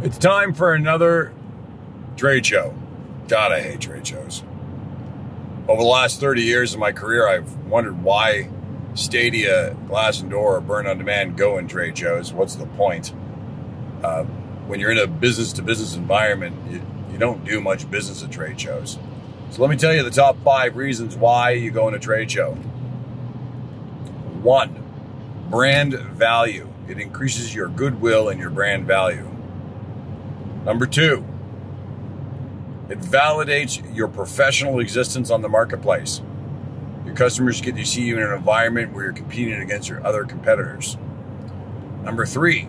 It's time for another trade show. God, I hate trade shows. Over the last 30 years of my career, I've wondered why Stadia, Glass and Door, or Byrne on Demand go in trade shows. What's the point? When you're in a business-to-business environment, you don't do much business at trade shows. So let me tell you the top 5 reasons why you go in a trade show. 1, brand value. It increases your goodwill and your brand value. Number 2, it validates your professional existence on the marketplace. Your customers get to see you in an environment where you're competing against your other competitors. Number 3,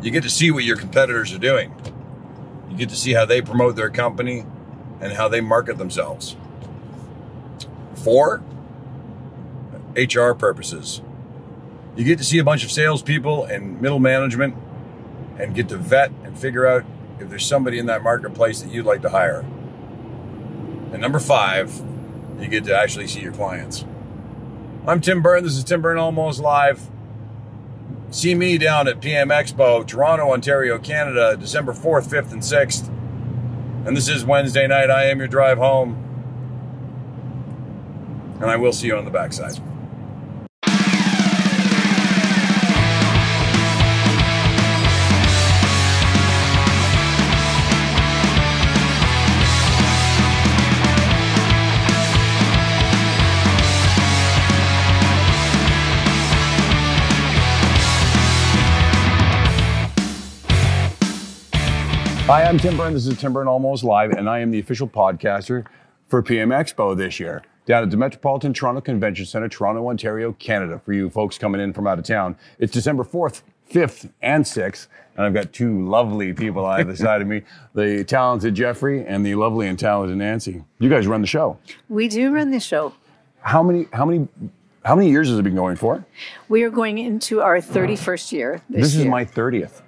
you get to see what your competitors are doing. You get to see how they promote their company and how they market themselves. 4, HR purposes. You get to see a bunch of salespeople and middle management and get to vet and figure out if there's somebody in that marketplace that you'd like to hire. And number 5, you get to actually see your clients. I'm Tim Byrne. This is Tim Byrne Almost Live. See me down at PM Expo, Toronto, Ontario, Canada, December 4th, 5th, and 6th. And this is Wednesday night. I am your drive home. And I will see you on the backside. Hi, I'm Tim Byrne. This is Tim Byrne Almost Live, and I am the official podcaster for PM Expo this year down at the Metropolitan Toronto Convention Centre, Toronto, Ontario, Canada, for you folks coming in from out of town. It's December 4th, 5th, and 6th, and I've got 2 lovely people on either side of me, the talented Jeffrey and the lovely and talented Nancy. You guys run the show. We do run the show. How many years has it been going for? We are going into our 31st year this year. Is my 30th.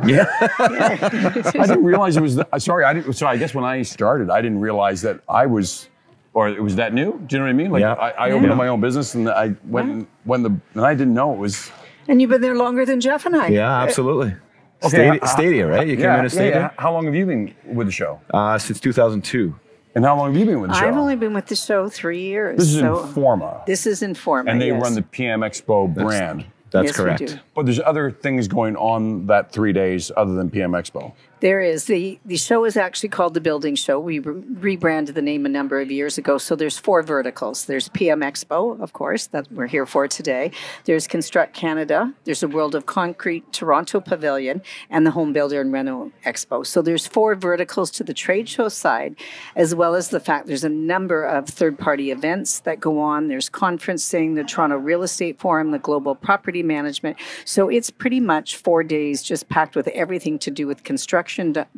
Yeah. I didn't realize it was, sorry, I guess when I started, I didn't realize that I was, or it was that new. Do you know what I mean? Like, yeah. I opened up my own business and I went, and I didn't know it was. And you've been there longer than Jeff and I. Yeah, absolutely. Okay, Stadia, right? You came in a Stadia? Yeah. How long have you been with the show? Since 2002. And how long have you been with the show? I've only been with the show 3 years. This is Informa. This is Informa, and they run the PM Expo brand. That's yes, correct. We do. But there's other things going on that 3 days other than PM Expo. There is. The show is actually called The Building Show. We rebranded the name a number of years ago. So there's 4 verticals. There's PM Expo, of course, that we're here for today. There's Construct Canada. There's the World of Concrete Toronto Pavilion and the Home Builder and Reno Expo. So there's 4 verticals to the trade show side, as well as the fact there's a number of third-party events that go on. There's conferencing, the Toronto Real Estate Forum, the Global Property Management. So it's pretty much 4 days just packed with everything to do with construction,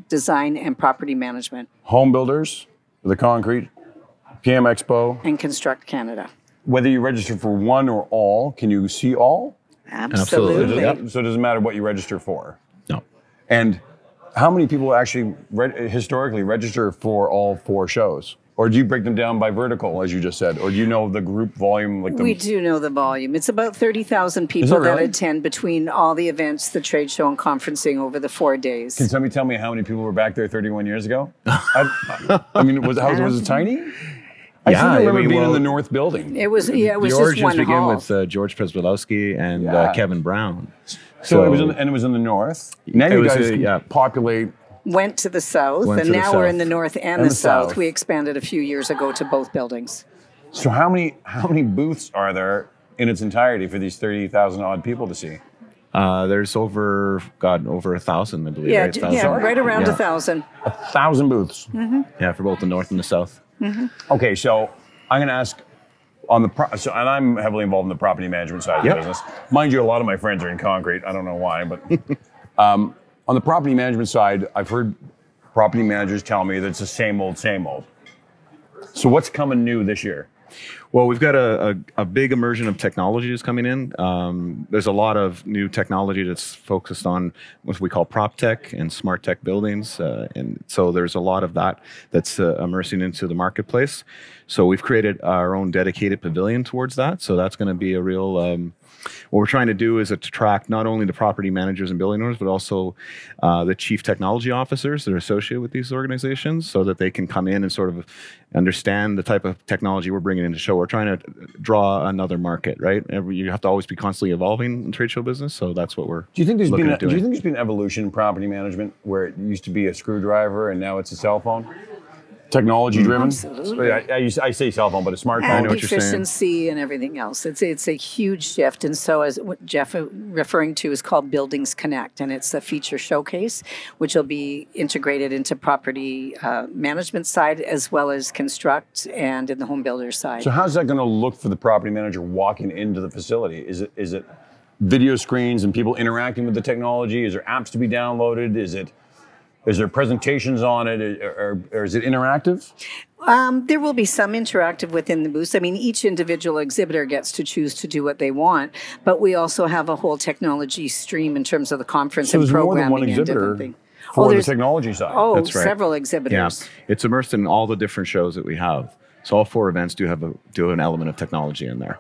design, and property management. Home builders, the concrete, PM Expo. And Construct Canada. Whether you register for one or all, can you see all? Absolutely. So it doesn't matter what you register for? No. And how many people actually historically register for all 4 shows? Or do you break them down by vertical, as you just said? Or do you know the group volume? We do know the volume. It's about 30,000 people that attend between all the events, the trade show, and conferencing over the 4 days. Can somebody tell me how many people were back there 31 years ago? I mean, was it tiny? I remember being in the North Building. It was, just one hall. The origins begin with George Presbylowski and Kevin Brown. So it was in the North. Now you guys populate. Went to the south, and now we're in the north and the south. We expanded a few years ago to both buildings. So how many booths are there in its entirety for these 30,000 odd people to see? There's over 1,000, I believe. Yeah, right? Right around 1,000. 1,000 booths. Mm-hmm. Yeah, for both the north and the south. Mm-hmm. Okay, so I'm going to ask and I'm heavily involved in the property management side of the business. Mind you, a lot of my friends are in concrete. I don't know why, but. On the property management side, I've heard property managers tell me that it's the same old, same old. So what's coming new this year? Well, we've got a big immersion of technologies coming in. There's a lot of new technology that's focused on what we call prop tech and smart tech buildings. And so there's a lot of that that's immersing into the marketplace. So we've created our own dedicated pavilion towards that. So that's going to be a real, what we're trying to do is attract not only the property managers and building owners, but also the chief technology officers that are associated with these organizations so that they can come in and sort of understand the type of technology we're bringing into show. We're trying to draw another market, right? You have to always be constantly evolving in trade show business. So that's what we're Do you think there's looking at doing. Do you think there's been evolution in property management where it used to be a screwdriver and now it's a cell phone? Technology driven? Absolutely. I say cell phone, but a smartphone. And what you're saying. efficiency and everything else. It's a huge shift. And so as what Jeff referring to is called Buildings Connect, and it's a feature showcase, which will be integrated into property management side as well as construct and in the home builder side. So how's that going to look for the property manager walking into the facility? Is it video screens and people interacting with the technology? Is there apps to be downloaded? Is there presentations on it, or is it interactive? There will be some interactive within the booths. I mean, each individual exhibitor gets to choose to do what they want, but we also have a whole technology stream in terms of the conference and programming more than one exhibitor and different things. for the technology side. Oh, That's right. several exhibitors. Yeah, it's immersed in all the different shows that we have. So all 4 events do have an element of technology in there.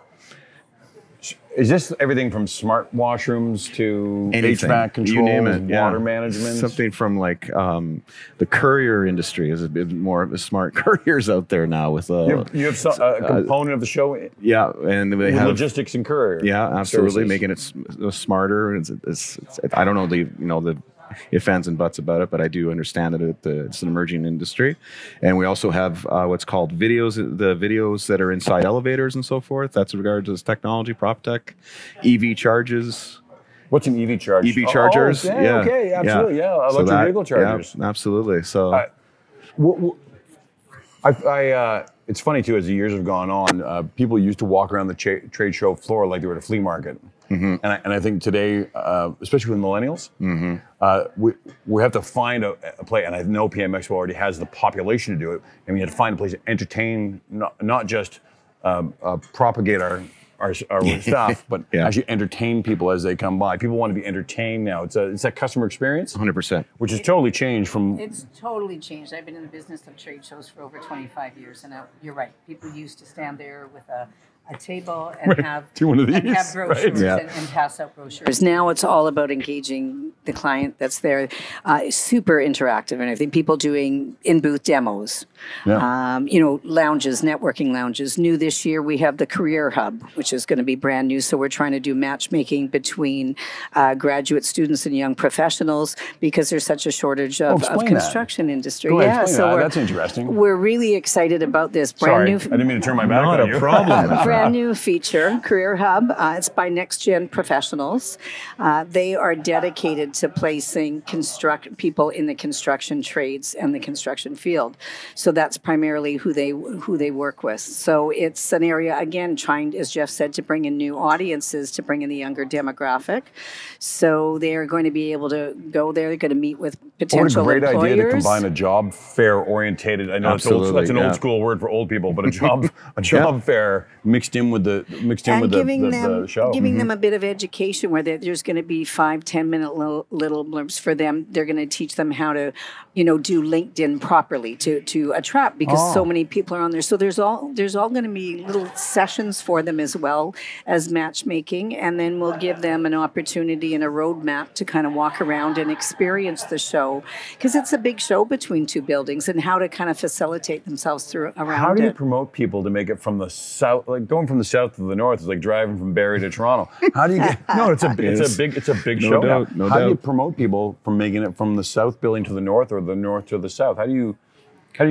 Is this everything from smart washrooms to Anything. HVAC control, You name it, yeah. water management? Something from like the courier industry is a bit more of the smart couriers out there now with You have a component of the show. yeah, and they with have logistics and courier. Yeah, absolutely, services. making it smarter. It's I don't know the ifs, ands, and buts about it, but I do understand that it's an emerging industry. And we also have what's called videos, the videos that are inside elevators and so forth. That's in regards to this technology, prop tech, EV charges. What's an EV charge? EV chargers. Oh, okay, absolutely. Yeah, So electric vehicle chargers. Yeah, absolutely. So. It's funny too, as the years have gone on, people used to walk around the trade show floor like they were at a flea market. Mm-hmm. And I think today, especially with millennials, we have to find a place, and I know PM Expo already has the population to do it, and we had to find a place to entertain, not just propagate our staff, but actually entertain people as they come by. People want to be entertained now. It's that customer experience, 100%, which has totally changed from. It's totally changed. I've been in the business of trade shows for over 25 years, and you're right. People used to stand there with a table and have one of these, and have brochures right? and pass out brochures. Now it's all about engaging the client that's there. Super interactive, and I think people doing in-booth demos. Yeah. Lounges, networking lounges. New this year, we have the Career Hub, which is going to be brand new. So we're trying to do matchmaking between graduate students and young professionals because there's such a shortage of construction industry. Go ahead, so that's interesting. We're really excited about this Sorry, I didn't mean to turn my back on you. Not a problem. Brand new feature, Career Hub. It's by Next Gen Professionals. They are dedicated to placing people in the construction trades and the construction field. So that's primarily who they work with. So it's an area, again, trying, as Jeff said, to bring in new audiences, to bring in the younger demographic. So they're going to be able to go there. They're going to meet with potential What a great employers. idea to combine a job fair orientated. I know that's an old school word for old people, but a job fair mixed in with the show. Giving them a bit of education where there's going to be 5-10 minute little blurbs for them. They're going to teach them how to, do LinkedIn properly to attract, because so many people are on there. So there's all going to be little sessions for them as well as matchmaking, and then we'll give them an opportunity and a roadmap to kind of walk around and experience the show, because it's a big show between two buildings, and how to kind of facilitate themselves around it. How do you promote people to make it from the south, like going from the south to the north is like driving from Barrie to Toronto. How do you get? No, it's a big show. Doubt. How do you promote people from making it from the south building to the north, or the north to the south? How do you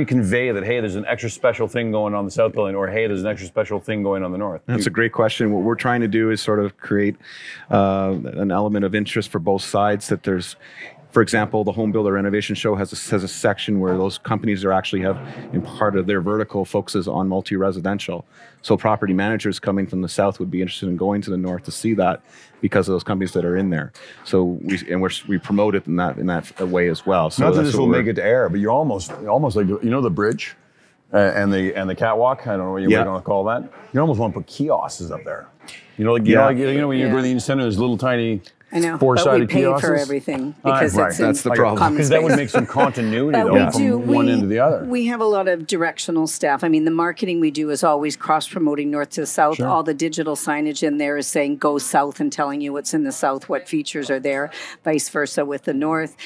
convey that, hey, there's an extra special thing going on the south building, or hey, there's an extra special thing going on the north? That's a great question. What we're trying to do is sort of create an element of interest for both sides. That there's, for example, the Home Builder Renovation Show has a section where those companies are actually have, in part of their vertical, focuses on multi-residential. So property managers coming from the south would be interested in going to the north to see that, because of those companies that are in there. So we promote it in that way as well. So not that this will make it to air, but you're almost like, the bridge and the catwalk. I don't know what you're going to call that. You almost want to put kiosks up there. You know, when you go to the Indian Center, there's little tiny. I know, four-sided but we pay kiosks for everything because right. it's That's the problem. Because that would make some continuity though, from one end to the other. We have a lot of directional staff. I mean, the marketing we do is always cross-promoting north to south. Sure. All the digital signage in there is saying go south and telling you what's in the south, what features are there, vice versa with the north.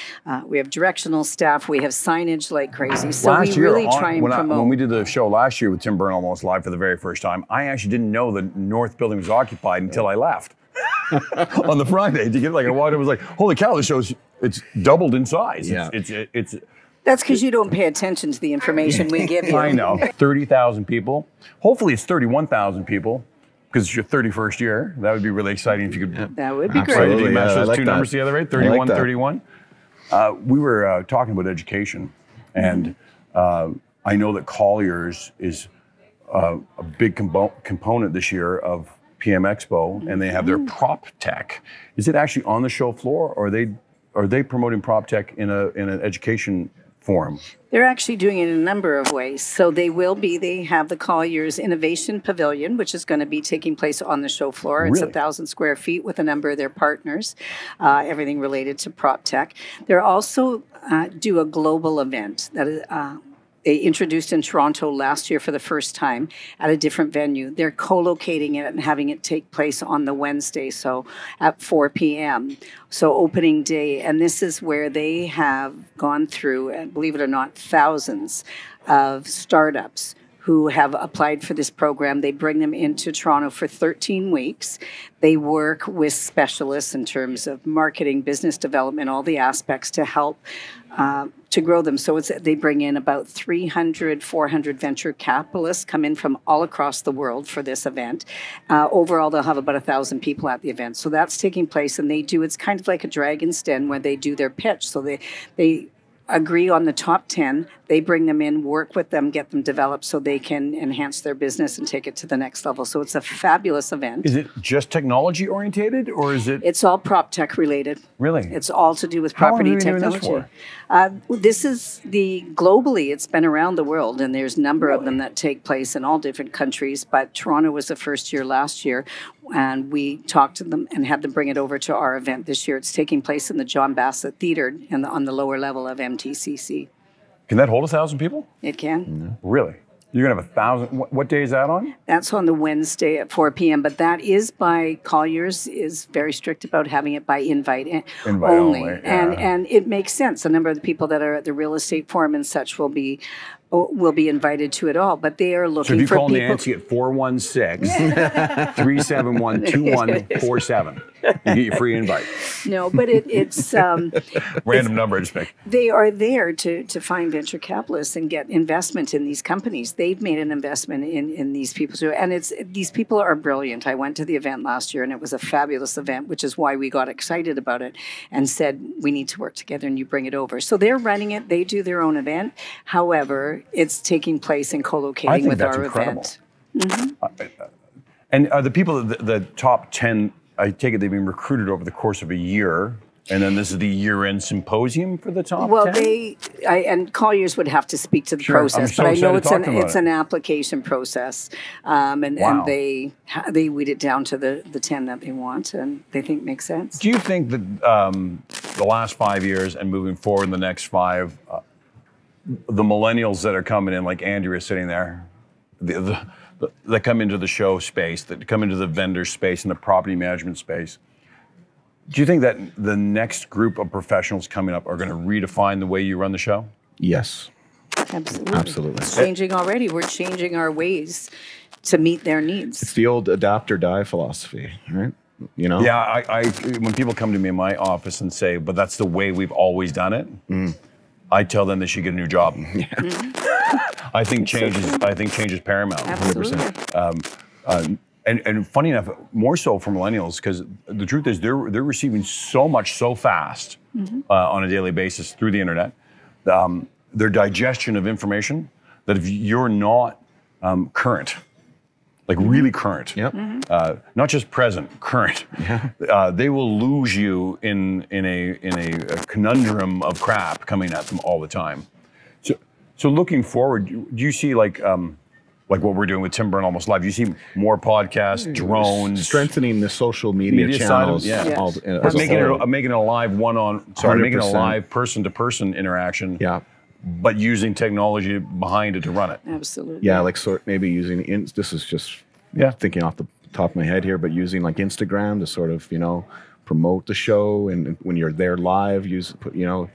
We have directional staff. We have signage like crazy. So we really try and promote. When we did the show last year with Tim Byrne almost live for the very first time, I actually didn't know the north building was occupied until I left. On the Friday, I walked in, was like, holy cow, this show's it's doubled in size. Yeah. It's That's because you don't pay attention to the information we give you. I know. 30,000 people. Hopefully it's 31,000 people because it's your 31st year. That would be really exciting if you could. That would be Did you great. match those like two that. numbers together, right? 31, like that. 31. We were talking about education, and I know that Colliers is a big component this year of PM Expo, and they have their prop tech. Is it actually on the show floor, or are they promoting prop tech in an education forum? They're actually doing it in a number of ways. So they have the Colliers Innovation Pavilion, which is going to be taking place on the show floor. It's Really? 1,000 square feet with a number of their partners, everything related to prop tech. They're also do a global event that they introduced in Toronto last year for the first time at a different venue. They're co-locating it and having it take place on the Wednesday, so at 4 p.m., so opening day. And this is where they have gone through, and believe it or not, thousands of startups who have applied for this program. They bring them into Toronto for 13 weeks. They work with specialists in terms of marketing, business development, all the aspects to help to grow them. So they bring in about 300, 400 venture capitalists come in from all across the world for this event. Overall, they'll have about 1,000 people at the event. So that's taking place, and it's kind of like a Dragon's Den where they do their pitch. So they agree on the top 10. They bring them in, work with them, get them developed so they can enhance their business and take it to the next level. So it's a fabulous event. Is it just technology orientated, or is it? It's all prop tech related. Really? It's all to do with How long property have you been doing technology. this This is globally, it's been around the world, and there's a number of them that take place in all different countries. But Toronto was the first year last year, and we talked to them and had them bring it over to our event this year. It's taking place in the John Bassett Theatre on the lower level of MTCC. Can that hold 1,000 people? It can. Really? You're gonna have 1,000. What day is that on? That's on the Wednesday at 4 p.m. But that is by Colliers is very strict about having it by invite only. Yeah. And it makes sense. A number of the people that are at the real estate forum and such will be invited to it all. But they are looking So if you for call people. Nancy at 416-371-2147, you get your free invite. No, but it's Random number I just picked. they are there to find venture capitalists and get investment in these companies. They've made an investment in these people too, and these people are brilliant. I went to the event last year, and it was a fabulous event, which is why we got excited about it and said we need to work together and you bring it over. So they're running it. They do their own event. However, it's taking place in co-locating with our event. And are the people, the top 10, I take it they've been recruited over the course of a year, and then this is the year-end symposium for the top 10? And Colliers would have to speak to the Sure. I'm process, so but I know excited to talk about it's it. an application process, and they weed it down to the 10 that they want and they think makes sense. Do you think that the last 5 years and moving forward in the next 5, the millennials that are coming in, like Andrea sitting there, that come into the show space, that come into the vendor space and the property management space, do you think that the next group of professionals coming up are going to redefine the way you run the show? Yes. Absolutely. It's changing already. We're changing our ways to meet their needs. It's the old adapt or die philosophy, right? You know? Yeah, I when people come to me in my office and say, but that's the way we've always done it, I tell them they should get a new job. I think change is paramount. Absolutely. 100%. And funny enough, more so for millennials, because the truth is they're receiving so much so fast on a daily basis through the internet. Their digestion of information, that if you're not current, like really current, not just present, current, they will lose you in a conundrum of crap coming at them all the time. So looking forward, do you see like what we're doing with Tim Byrne Almost Live? Do you see more podcasts, drones, strengthening the social media channels, side of, all, but making it a live making it a live person-to-person interaction. Yeah. But using technology behind it to run it. Absolutely. Yeah, like maybe using this is just thinking off the top of my head here, but using like Instagram to sort of promote the show, and when you're there live,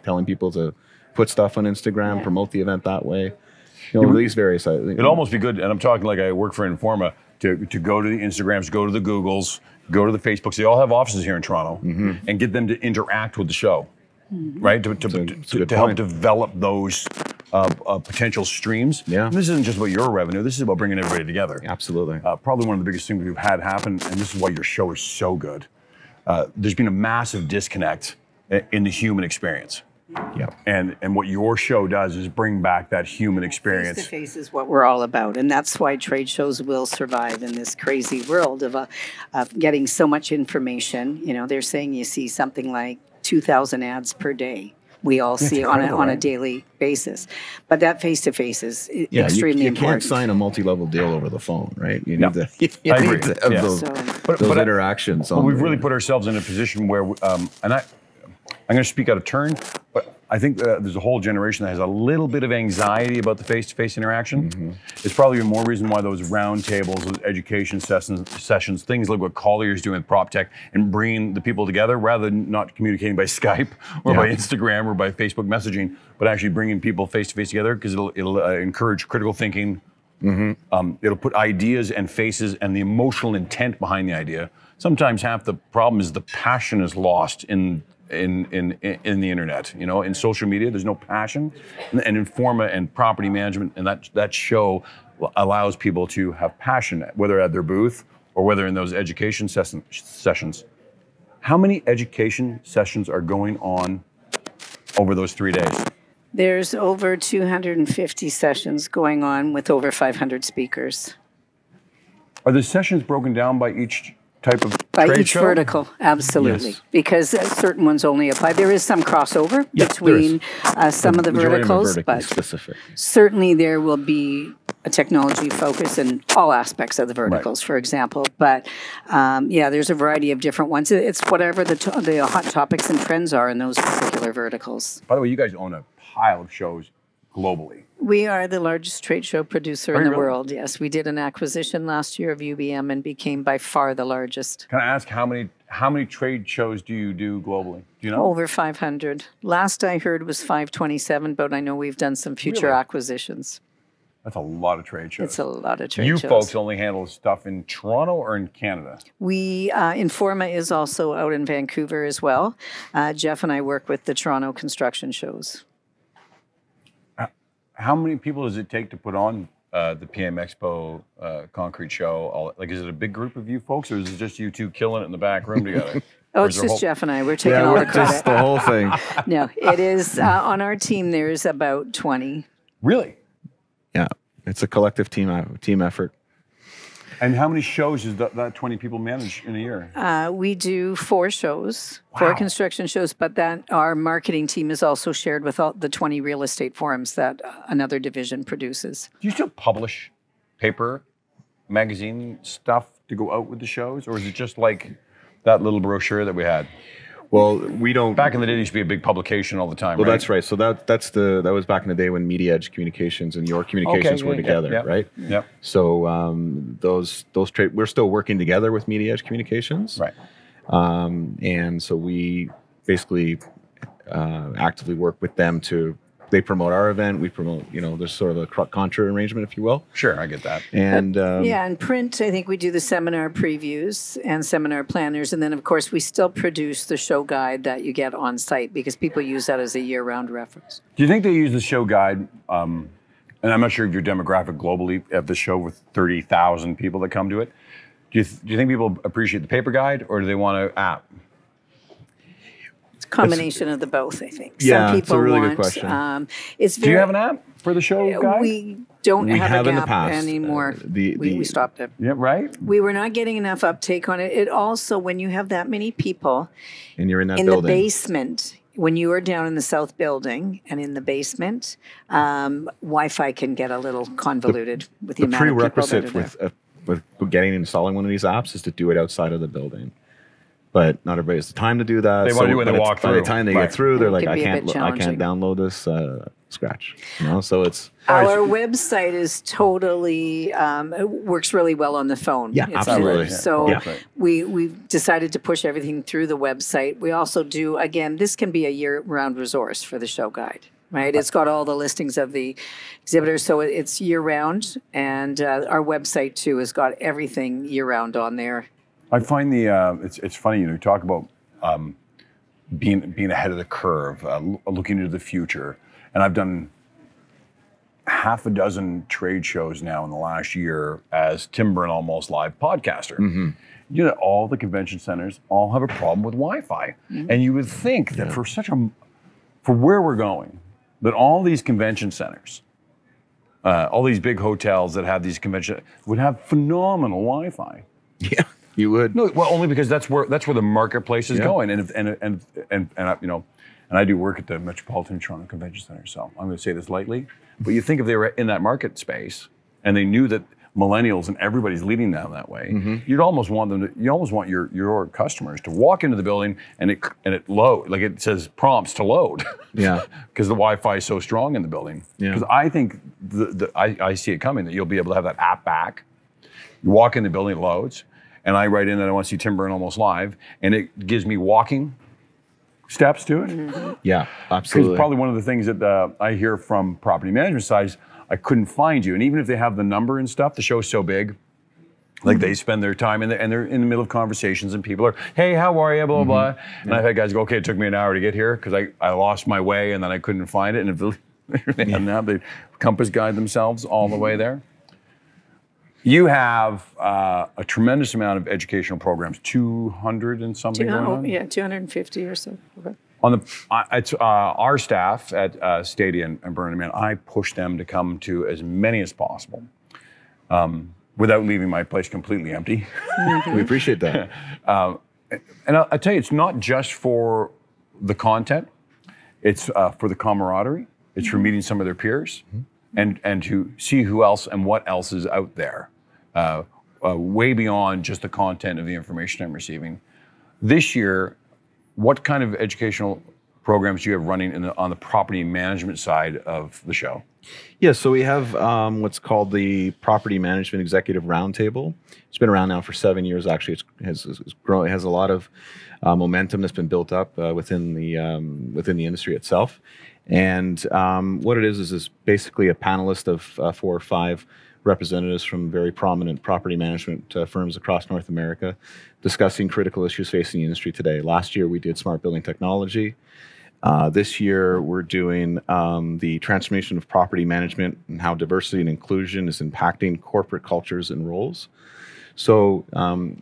telling people to put stuff on Instagram, promote the event that way. These various. It'd almost be good, and I'm talking like I work for Informa, to go to the Instagrams, go to the Googles, go to the Facebooks. They all have offices here in Toronto, and get them to interact with the show. Right, to help develop those potential streams. Yeah, and this isn't just about your revenue. This is about bringing everybody together. Absolutely. Probably one of the biggest things we've had happen, and this is why your show is so good. There's been a massive disconnect in the human experience. Yeah, and what your show does is bring back that human experience. Face to face is what we're all about, and that's why trade shows will survive in this crazy world of getting so much information. They're saying you see something like 2,000 ads per day. We all see on a daily basis. But that face-to-face is extremely important. You can't sign a multi-level deal over the phone, right? You need those interactions. Well, we've really put ourselves in a position where, and I'm going to speak out of turn, but I think there's a whole generation that has a little bit of anxiety about the face-to-face interaction. It's probably more reason why those round tables, those education sessions, things like what Collier's doing with PropTech, and bringing the people together rather than not communicating by Skype or by Instagram or by Facebook messaging, but actually bringing people face-to-face together, because it'll encourage critical thinking. It'll put ideas and faces and the emotional intent behind the idea. Sometimes half the problem is the passion is lost in the internet, in social media. There's no passion, and Informa and property management and that show allows people to have passion, whether at their booth or whether in those education sessions. How many education sessions are going on over those 3 days? There's over 250 sessions going on with over 500 speakers. Are the sessions broken down by each type of by trade each show? vertical? Absolutely. Yes. Because certain ones only apply. There is some crossover between some of the verticals, but specific. Certainly there will be a technology focus in all aspects of the verticals, for example. But there's a variety of different ones. It's whatever the hot topics and trends are in those particular verticals. By the way, you guys own a pile of shows globally. We are the largest trade show producer in the world. Yes, we did an acquisition last year of UBM and became by far the largest. Can I ask how many trade shows do you do globally? Do you know? Over 500. Last I heard was 527, but I know we've done some future acquisitions. That's a lot of trade shows. It's a lot of trade shows. You folks only handle stuff in Toronto or in Canada? We, Informa is also out in Vancouver as well. Jeff and I work with the Toronto construction shows. How many people does it take to put on the PM Expo concrete show? Is it a big group of you folks, or is it just you two killing it in the back room together? It's just Jeff and I. We're taking all the credit. Just the whole thing. No, it is on our team. There's about 20. Really? Yeah, it's a collective team effort. And how many shows does that 20 people manage in a year? We do 4 shows, 4 construction shows, but our marketing team is also shared with all the 20 real estate forums that another division produces. Do you still publish paper, magazine stuff to go out with the shows, or is it just like that little brochure that we had? Well, we don't. Back in the day, there used to be a big publication all the time. Well, right? that's right. So that was back in the day when Media Edge Communications and Your Communications were together, right? Yeah. So we're still working together with Media Edge Communications, right? And so we basically actively work with them they promote our event. We promote, there's sort of a contra arrangement, if you will. Sure, I get that. And in print, I think we do the seminar previews and seminar planners. And then, of course, we still produce the show guide that you get on site because people use that as a year-round reference. Do you think they use the show guide, and I'm not sure of your demographic globally at the show with 30,000 people that come to it. Do you think people appreciate the paper guide, or do they want an app? Combination of the both, I think. Yeah, some people it's a really want, good question. Do you have an app for the show guide? We don't have an in the app past. anymore. We stopped it. Yeah, right? We were not getting enough uptake on it. It also, when you have that many people and you're in the basement, when you are down in the south building and in the basement, Wi-Fi can get a little convoluted with the amount of people that are there. With getting installing one of these apps is to do it outside of the building. But not everybody has the time to do that. They want to do it when they walk through. By the time they get through, they're like, I can't challenging. download this Scratch. You know, so it's our website is totally it works really well on the phone. Yeah, absolutely. So we've decided to push everything through the website. We also do, again, this can be a year-round resource for the show guide. Right, it's got all the listings of the exhibitors, so it's year-round, and our website too has got everything year-round on there. I find it's funny, you know, you talk about being ahead of the curve, looking into the future, and I've done half a dozen trade shows now in the last year as Tim Byrne Almost Live podcaster. Mm-hmm. You know, all the convention centers all have a problem with Wi-Fi, and you would think that for where we're going, that all these convention centers, all these big hotels that have these convention would have phenomenal Wi-Fi. Yeah. You would. No, well, only because that's where the marketplace is going, and you know, and I do work at the Metropolitan Toronto Convention Center, so I'm going to say this lightly, but you think if they were in that market space and they knew that millennials and everybody's leading them that way, you'd almost want them to. You almost want your customers to walk into the building and it load, like it says prompts to load. Yeah, because the Wi-Fi is so strong in the building. Because I think I see it coming that you'll be able to have that app back. You walk in the building, it loads. And I write in that I want to see Tim Byrne Almost Live, and it gives me walking steps to it. Mm-hmm. Yeah, absolutely. Because probably one of the things that I hear from property management side is I couldn't find you. And even if they have the number and stuff, the show's so big, like they spend their time and they're in the middle of conversations, and people are, hey, how are you, blah, blah, blah. And I've had guys go, okay, it took me an hour to get here because I lost my way and then I couldn't find it. And if they hadn't had the compass guide themselves all the way there. You have a tremendous amount of educational programs, 200 and something going on? Yeah, 250 or so. Okay. On it's our staff at Stadia and Byrne, man, I push them to come to as many as possible without leaving my place completely empty. We appreciate that. And I'll tell you, it's not just for the content. It's for the camaraderie. It's for meeting some of their peers and to see who else and what else is out there. Way beyond just the content of the information I'm receiving. This year, what kind of educational programs do you have running on the property management side of the show? Yeah, so we have what's called the Property Management Executive Roundtable. It's been around now for 7 years. Actually, it's grown. It has a lot of momentum that's been built up within the industry itself. And what it is basically a panelist of 4 or 5 representatives from very prominent property management firms across North America discussing critical issues facing the industry today. Last year, we did smart building technology. This year, we're doing the transformation of property management and how diversity and inclusion is impacting corporate cultures and roles. So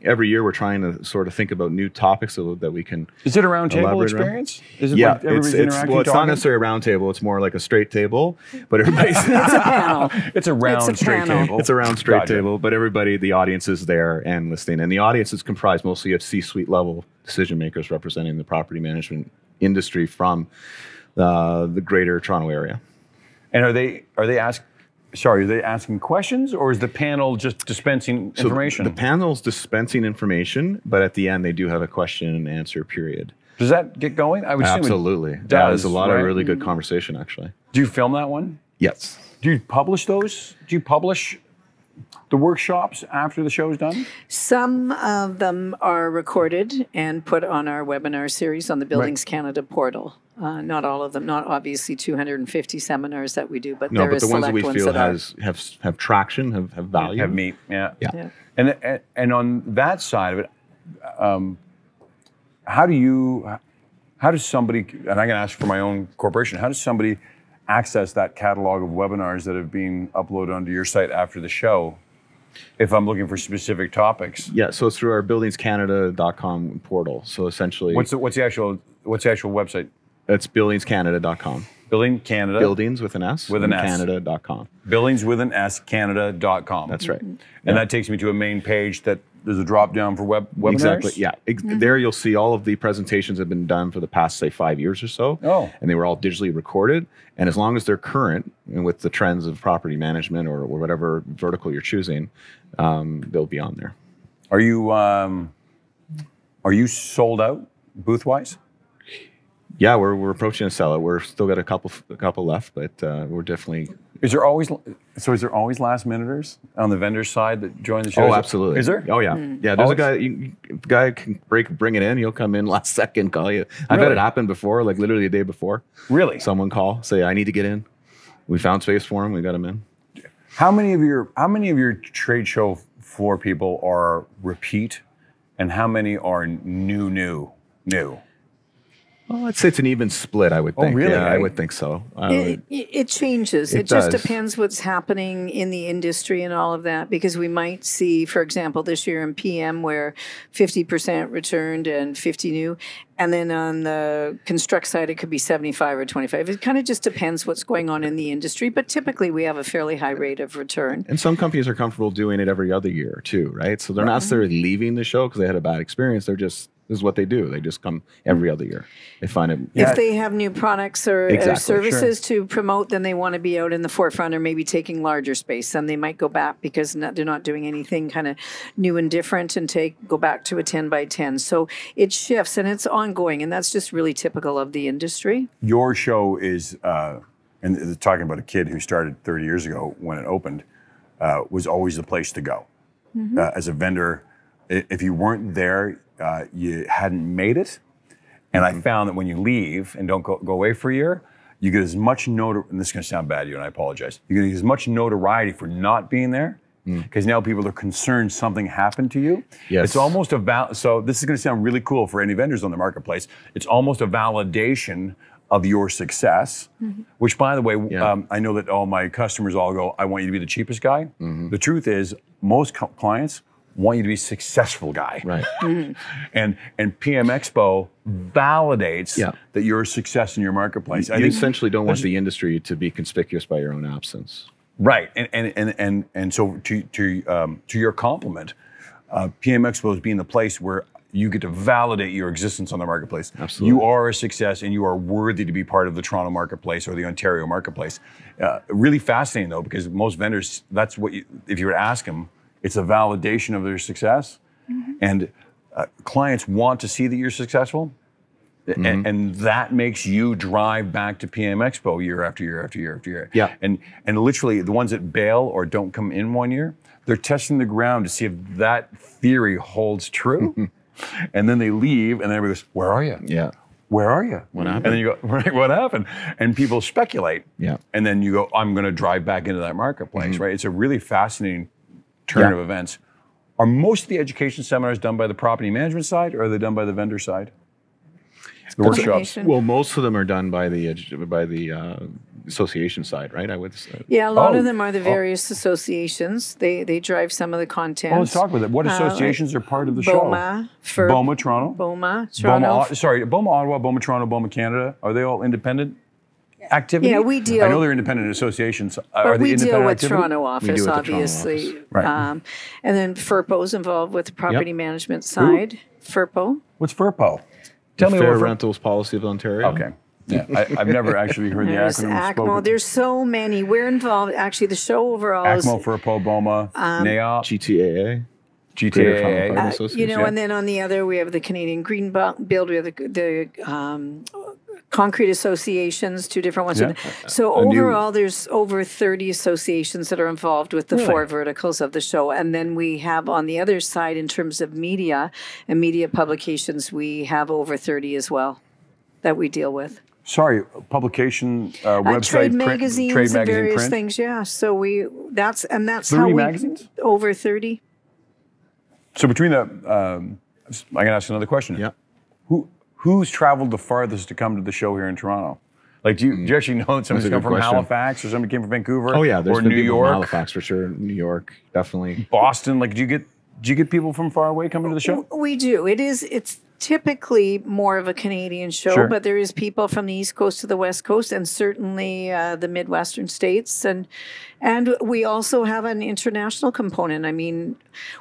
every year, we're trying to sort of think about new topics so that we can. Is it a round table experience? Is it yeah, like everybody's interacting? It's not necessarily a round table. It's more like a straight table, but everybody's. It's a panel. It's a round straight table. It's a round straight table, but everybody, the audience is there and listening. And the audience is comprised mostly of C-suite level decision makers representing the property management industry from the greater Toronto area. And are they asking questions, or is the panel just dispensing information? The panel's dispensing information, but at the end they do have a question and answer period. Does that get going? I would assume absolutely. It does. Yeah, there's a lot of really good conversation, actually. Do you film that one? Yes. Do you publish those? Do you publish the workshops after the show's done? Some of them are recorded and put on our webinar series on the Buildings Canada portal. Not all of them, not obviously 250 seminars that we do, but there is select ones that are. No, but the ones that we feel have traction, have value. Have meat, yeah. And on that side of it, how does somebody, and I'm going to ask for my own corporation, how does somebody access that catalog of webinars that have been uploaded onto your site after the show if I'm looking for specific topics? Yeah, so it's through our buildingscanada.com portal. So essentially, what's the actual website? It's buildingscanada.com. Building Canada. Buildings with an S. With an S. Canada.com. Buildings with an S, Canada.com. That's right. And that takes me to a main page that there's a drop down for webinars? Exactly. Yeah. There you'll see all of the presentations have been done for the past, say, 5 years or so. Oh. And they were all digitally recorded. And as long as they're current and with the trends of property management or whatever vertical you're choosing, they'll be on there. Are you sold out booth wise? Yeah, we're approaching a sellout. We're still got a couple left, but we're definitely. Is there always last minuters on the vendor side that join the show? Oh, absolutely. Is there? Oh, yeah. Yeah, there's a guy can bring it in. He'll come in last second, call you. I've had it happen before, like literally the day before. Really? Someone call, say, I need to get in. We found space for him. We got him in. How many of your trade show floor people are repeat, and how many are new? Well, I'd say it's an even split, I would think. Oh, really? Yeah, I would think so. It changes. It does. just depends what's happening in the industry and all of that, because we might see, for example, this year in PM where 50% returned and 50 new. And then on the construct side, it could be 75 or 25. It kind of just depends what's going on in the industry. But typically, we have a fairly high rate of return. And some companies are comfortable doing it every other year, too, right? So they're not necessarily leaving the show because they had a bad experience. They're just, this is what they do. They just come every other year. They find it. If they have new products or services to promote, then they want to be out in the forefront or maybe taking larger space. Then they might go back because they're not doing anything kind of new and different and go back to a 10 by 10. So it shifts and it's ongoing. And that's just really typical of the industry. Your show is, and talking about a kid who started 30 years ago when it opened, was always the place to go. As a vendor, if you weren't there, you hadn't made it. And I found that when you leave and don't go away for a year, you get as much notoriety, and this is going to sound bad to you, and I apologize. You get as much notoriety for not being there, because now people are concerned something happened to you. Yes. It's almost so this is going to sound really cool for any vendors on the marketplace. It's almost a validation of your success, which, by the way, I know that all my customers all go, I want you to be the cheapest guy. The truth is, most clients want you to be a successful guy. Right. And PM Expo validates that you're a success in your marketplace. You essentially don't want the industry to be conspicuous by your own absence. Right. And so to your compliment, PM Expo is being the place where you get to validate your existence on the marketplace. Absolutely. You are a success and you are worthy to be part of the Toronto marketplace or the Ontario marketplace. Really fascinating though, because most vendors, that's what if you were to ask them, it's a validation of their success, and clients want to see that you're successful, and that makes you drive back to PM Expo year after year after year after year. Yeah. And literally, the ones that bail or don't come in one year, they're testing the ground to see if that theory holds true, and then they leave, and then everybody goes, "Where are you? Yeah. Where are you? What happened?" And then you go, "Right, what happened?" And people speculate. Yeah. And then you go, "I'm going to drive back into that marketplace." Right? It's a really fascinating turn of events. Are most of the education seminars done by the property management side, or are they done by the vendor side? The workshops. Well, most of them are done by the association side, right? I would say. Yeah, a lot of them are the various associations. They drive some of the content. Well, let's talk about it. What associations are part of the show? BOMA, BOMA Toronto. BOMA Toronto. BOMA Ottawa, BOMA Toronto, BOMA Canada. Are they all independent activity? Yeah, we deal. I know they're independent associations. But we deal with activity? Toronto office, obviously. Right. And then FERPO's involved with the property management side. FERPO. What's FERPO? Tell me Fair what Rentals Policy of Ontario. Okay. Yeah, I've never actually heard the There's acronym ACMO. spoken. There's so many. We're involved. Actually, the show overall is ACMO, FERPO, BOMA, NAOP, GTAA. GTAA. you know, and then on the other, we have the Canadian Green Build. We have the concrete associations, two different ones. Yeah. So overall, there's over 30 associations that are involved with the four verticals of the show. And then we have on the other side, in terms of media and media publications, we have over 30 as well that we deal with. Sorry, publication, website, trade magazines, trade magazine, and various print? things. Yeah, so that's 30 how we magazines? over 30. So between the, I'm going to ask another question. Yeah. Who's traveled the farthest to come to the show here in Toronto? Like, do you actually know that somebody's come from Halifax or somebody came from Vancouver? Oh yeah, there's or been New people York, from Halifax for sure. New York, definitely. Boston. Like, do you get people from far away coming to the show? We do. It's typically more of a Canadian show, Sure. but there is people from the East Coast to the West Coast, and certainly the Midwestern states, and we also have an international component. I mean,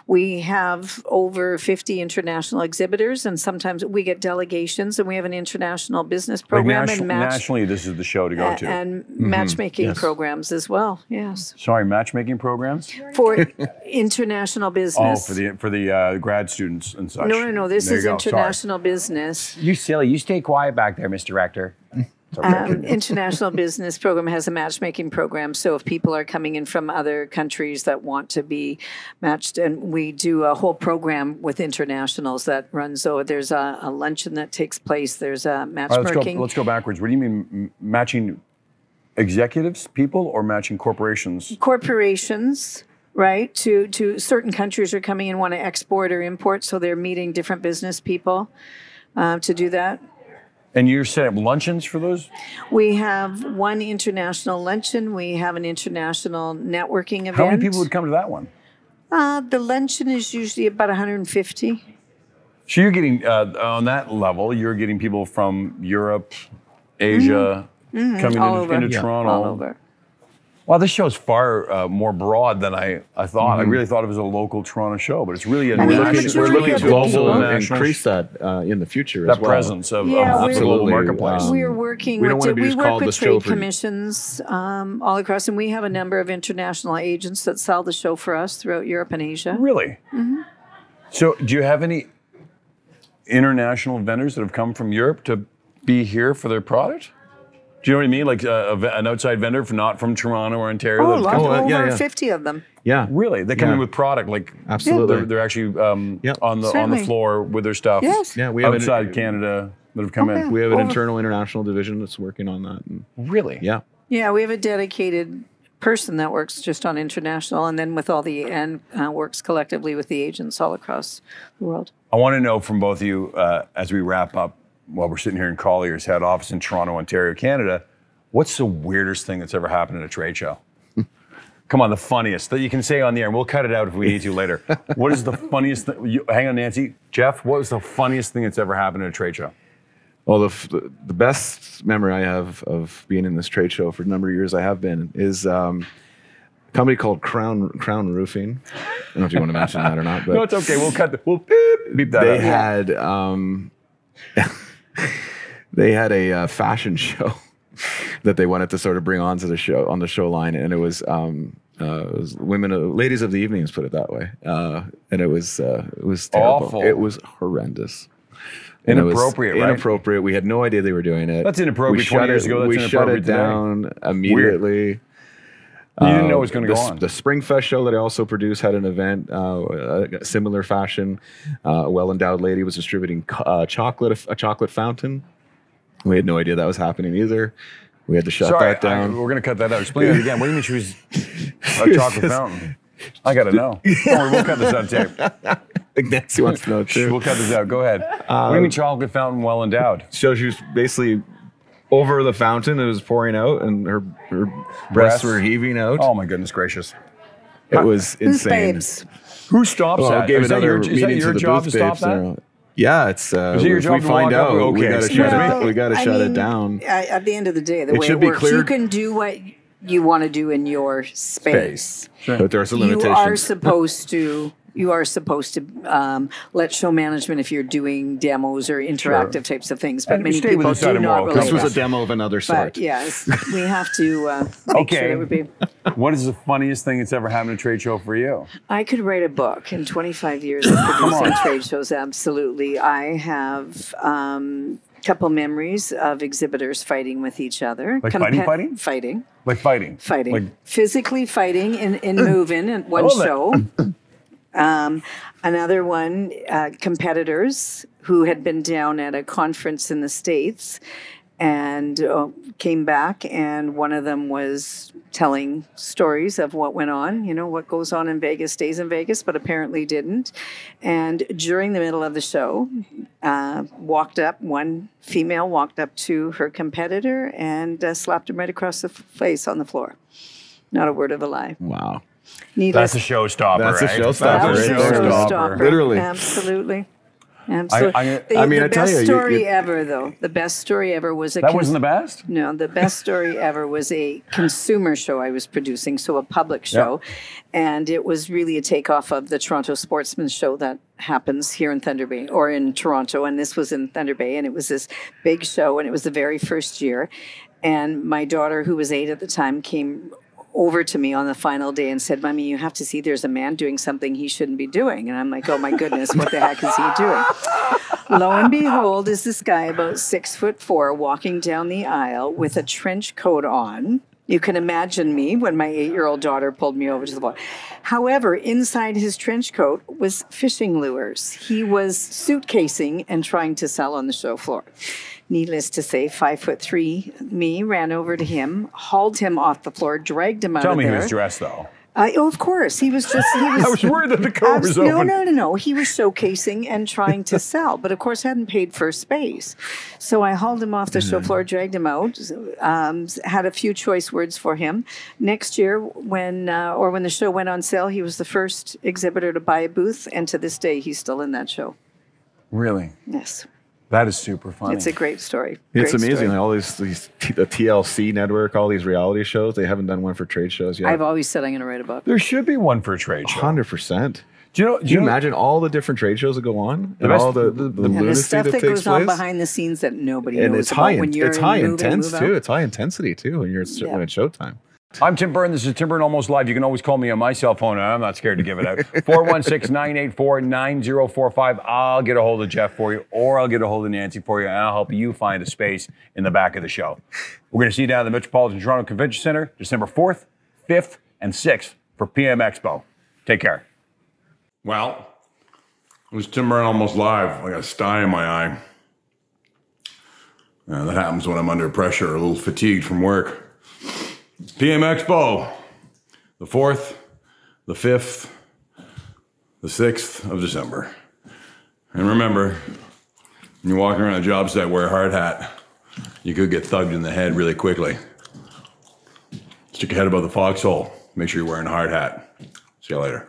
we have over 50 international exhibitors, and sometimes we get delegations, and we have an international business program nationally, this is the show to go to. and matchmaking programs as well. Yes, Sorry, matchmaking programs? for international business. Oh, for the grad students and such. No. This There is you go. Sorry. international business. You silly. You stay quiet back there, Mr. Director. It's okay. International Business Program has a matchmaking program. So if people are coming in from other countries that want to be matched, and we do a whole program with internationals that runs. So there's a luncheon that takes place. There's a All right, matchmaking. let's go backwards. What do you mean matching executives, people, or matching corporations? Corporations, right? To certain countries are coming and want to export or import. So they're meeting different business people to do that. And you're setting up luncheons for those? We have one international luncheon. We have an international networking event. How many people would come to that one? The luncheon is usually about 150. So you're getting, on that level, you're getting people from Europe, Asia, coming All over. into Yeah. Toronto. All over. Wow, this show's far more broad than I thought. I really thought it was a local Toronto show, but it's really a I mean, national, we're looking to global, also national, increase that in the future that as well. presence of Yeah, the we're- global marketplace. We're working we don't with wanna be we just work called with the show trade for- commissions all across, and we have a number of international agents that sell the show for us throughout Europe and Asia. Really? So do you have any international vendors that have come from Europe to be here for their product? Do you know what I mean? Like an outside vendor not from Toronto or Ontario? Oh, that's come- over yeah. 50 of them. Yeah, Really? They come Yeah. in with product, like Absolutely. they're actually Yeah. on the Certainly. floor with their stuff. Yes. Yeah, we have outside Canada that have come Okay. in. we have an Over- internal international division that's working on that. And, Really? yeah. Yeah, we have a dedicated person that works just on international, and then with all the works collectively with the agents all across the world. I want to know from both of you as we wrap up, while we're sitting here in Collier's head office in Toronto, Ontario, Canada, what's the weirdest thing that's ever happened at a trade show? Come on, the funniest that you can say on the air. And we'll cut it out if we need to later. What is the funniest thing? Hang on, Nancy. Jeff, what was the funniest thing that's ever happened at a trade show? Well, the best memory I have of being in this trade show for the number of years I have been is a company called Crown Roofing. I don't know if you want to mention that or not, but No, it's okay. We'll beep that they out. had they had a fashion show that they wanted to sort of bring onto the show on the show line, and it was ladies of the evenings, put it that way, and it was terrible. Awful. It was horrendous. And it was Inappropriate, right? Inappropriate. We had no idea they were doing it. That's inappropriate We 20 shut years it- ago. That's we shut inappropriate it today. down immediately. You didn't know it was going to The- go on. The Springfest show that I also produced had an event, a similar fashion. A well-endowed lady was distributing a chocolate fountain. We had no idea that was happening either. We had to shut Sorry, that down. we're going to cut that out. Explain it again. What do you mean she was a chocolate fountain? I got to know. Don't worry, we'll cut this on tape. I think Nancy wants to know too. We'll cut this out. Go ahead. What do you mean chocolate fountain well endowed? So she was basically over the fountain. It was pouring out, and her breasts were heaving out. Oh my goodness gracious. It was Who's insane. babes? Who stops Well, I that? gave Is that another your, is that meeting your to the job to booth stop babes that? there. Yeah, it's. Is it your if job we to find walk up? out, we Okay, got to excuse shut me? it. We got to shut it down. At the end of the day, the It way should it be works, clear- you can do what you want to do in your space. But there are some You limitations. are supposed to. You are supposed to let show management if you're doing demos or interactive types of things, but And many stay with people the side do of not moral relate. This was a that. demo of another sort. But yes, we have to make Okay. sure that would be. What is the funniest thing that's ever happened at a trade show for you? I could write a book in 25 years of producing trade shows. Absolutely, I have. Couple memories of exhibitors fighting with each other. Like fighting? Fighting. Like fighting? Like, Physically fighting in moving in one love it. show. Another one, competitors who had been down at a conference in the States and came back, and one of them was telling stories of what went on, what goes on in Vegas stays in Vegas, but apparently didn't. And during the middle of the show, one female walked up to her competitor and slapped him right across the face on the floor. Not a word of a lie. Wow. that's a showstopper, That's a right? showstopper That was right a there. showstopper. Literally. Absolutely. Absolutely. I mean, I the tell best you, story ever, though. The best story ever was That wasn't the best? No, the best story ever was a consumer show I was producing, so a public show. And it was really a takeoff of the Toronto Sportsman's Show that happens here in Thunder Bay, or in Toronto. And this was in Thunder Bay, and it was this big show, and it was the very first year. And my daughter, who was 8 at the time, came over to me on the final day and said, "Mommy, you have to see there's a man doing something he shouldn't be doing." And I'm like, "Oh my goodness, what the heck is he doing?" Lo and behold, is this guy about 6'4" walking down the aisle with a trench coat on. You can imagine me when my 8-year-old daughter pulled me over to the wall. However, inside his trench coat was fishing lures. He was suitcasing and trying to sell on the show floor. Needless to say, 5'3" me ran over to him, hauled him off the floor, dragged him out Tell of me there. he was dressed, though. Oh, of course. He was just... I was worried that the coat was open. No. He was showcasing and trying to sell, but of course hadn't paid for space. So I hauled him off the show floor, dragged him out, had a few choice words for him. Next year, when the show went on sale, he was the first exhibitor to buy a booth, and to this day, he's still in that show. Really? Yes. That is super funny. It's a great story. It's Great amazing. story. Like all these the TLC network, all these reality shows. They haven't done one for trade shows yet. I've always said I'm going to write a book. There should be one for a trade show. 100%. Do you Can you imagine all the different trade shows that go on and best- all the And the lunacy stuff that that takes goes on place? behind the scenes that nobody And knows it's about high, when you're it's high in move in, intense move too. out. It's high intensity too when you're when it's showtime. I'm Tim Byrne. This is Tim Byrne Almost Live. You can always call me on my cell phone, and I'm not scared to give it out. 416-984-9045. I'll get a hold of Jeff for you, or I'll get a hold of Nancy for you, and I'll help you find a space in the back of the show. We're going to see you down at the Metropolitan Toronto Convention Center, December 4th, 5th, and 6th for PM Expo. Take care. Well, it was Tim Byrne Almost Live. I got a sty in my eye. That happens when I'm under pressure or a little fatigued from work. PM Expo, the 4th, the 5th, the 6th of December. And remember, when you're walking around a job site, wear a hard hat. You could get thugged in the head really quickly. Stick your head above the foxhole. Make sure you're wearing a hard hat. See you later.